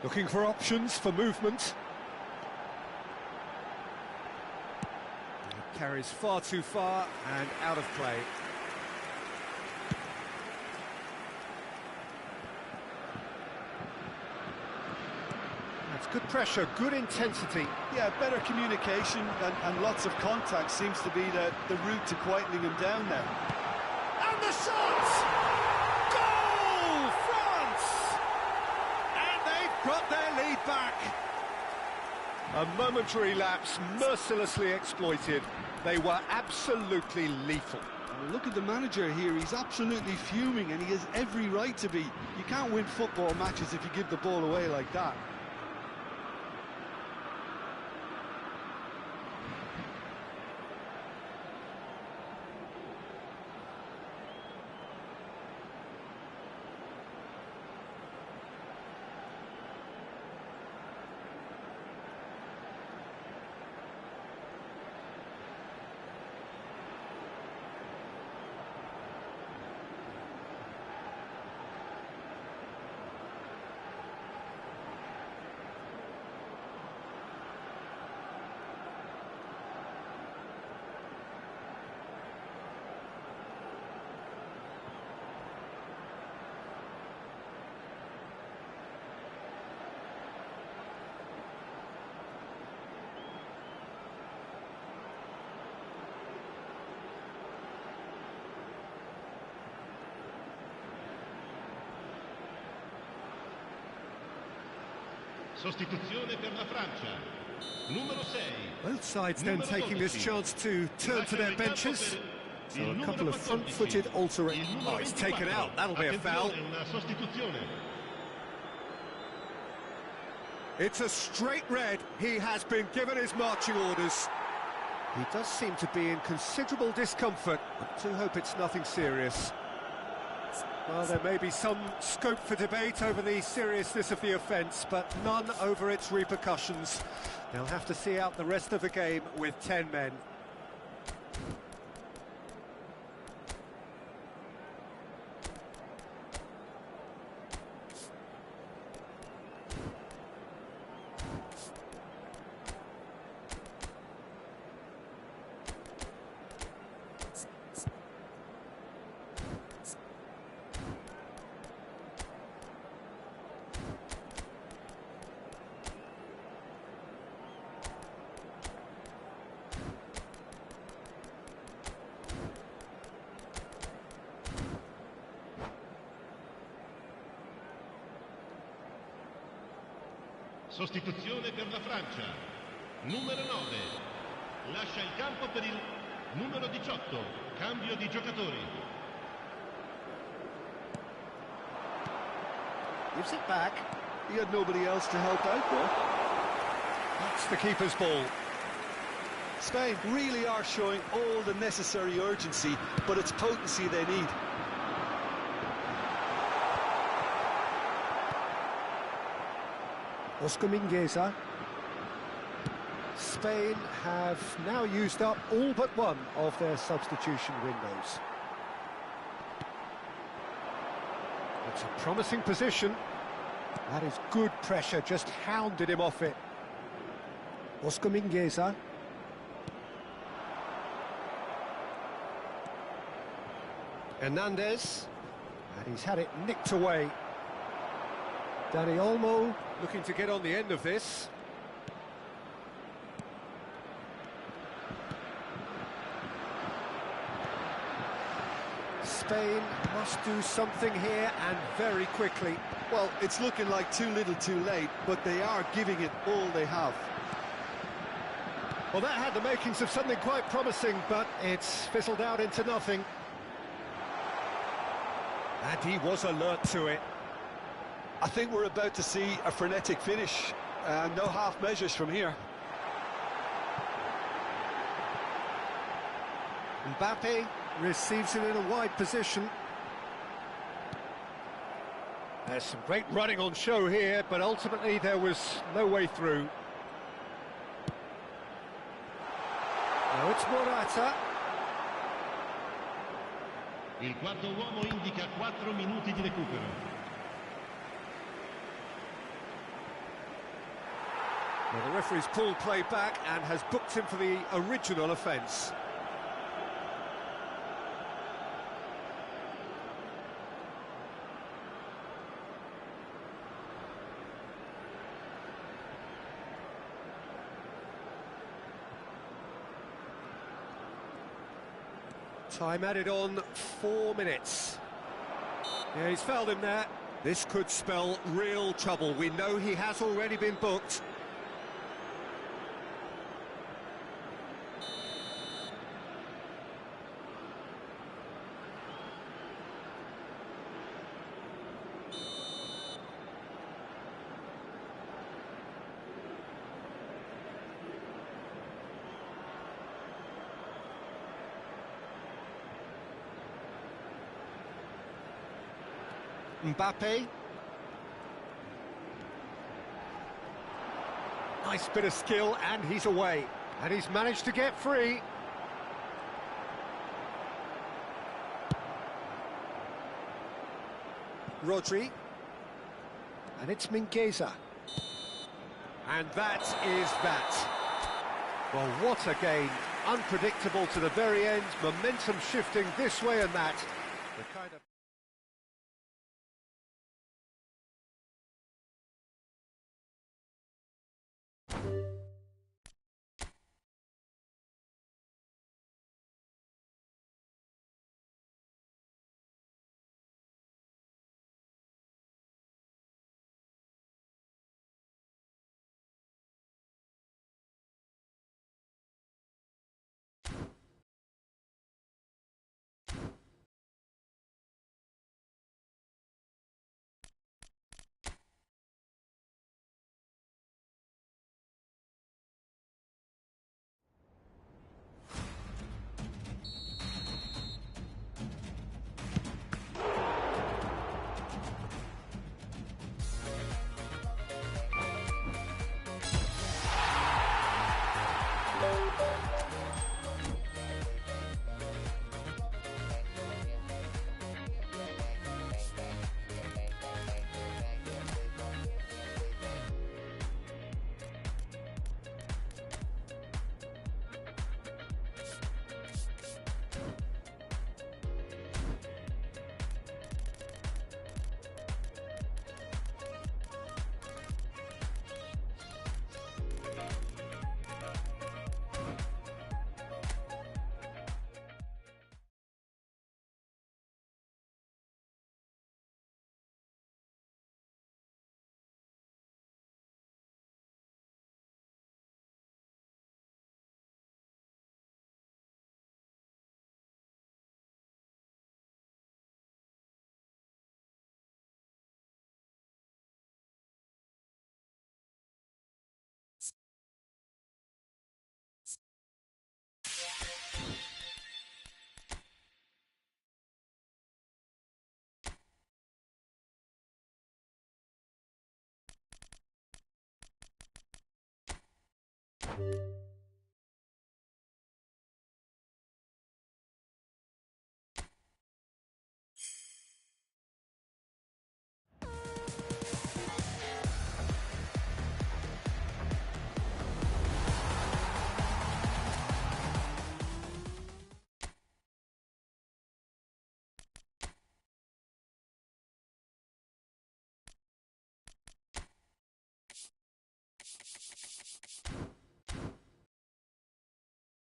Looking for options for movement. It carries far too far and out of play. That's good pressure, good intensity. Yeah, better communication and lots of contact seems to be the route to quietening him down now. And the shot! Goal, France! And they've got their lead back. A momentary lapse, mercilessly exploited. They were absolutely lethal. Look at the manager here, he's absolutely fuming and he has every right to be. You can't win football matches if you give the ball away like that. Sostituzione per la Francia. Numero 6. Both sides then Numero taking this 12. chance to turn to their benches. So a couple of front-footed alterations. Oh, it's taken out. That'll be a foul. Attenzione, una sostituzione. It's a straight red. He has been given his marching orders. He does seem to be in considerable discomfort. I do hope it's nothing serious. Well, there may be some scope for debate over the seriousness of the offence, but none over its repercussions. They'll have to see out the rest of the game with 10 men. Sostituzione per la Francia. Numero 9. Lascia il campo per il numero 18. Cambio di giocatori. Gives it back. He had nobody else to help out there. That's the keeper's ball. Spain really are showing all the necessary urgency, but it's potency they need. Oscar Mingueza. Spain have now used up all but one of their substitution windows. It's a promising position. That is good pressure, just hounded him off it. Oscar Mingueza. Hernandez. And he's had it nicked away. Dani Olmo looking to get on the end of this. Spain must do something here, and very quickly. Well, it's looking like too little too late, but they are giving it all they have. Well, that had the makings of something quite promising, but it's fizzled out into nothing. And he was alert to it. I think we're about to see a frenetic finish, and no half measures from here. Mbappe receives it in a wide position. There's some great running on show here, but ultimately there was no way through. Now it's Morata. Il quarto uomo indica 4 minuti di recupero. Well, the referee's pulled play back and has booked him for the original offence. Time added on 4 minutes. Yeah, he's fouled him there. This could spell real trouble. We know he has already been booked. Mbappe. Nice bit of skill, and he's away. And he's managed to get free. Rodri. And it's Mingueza. And that is that. Well, what a game. Unpredictable to the very end. Momentum shifting this way and that. The kind of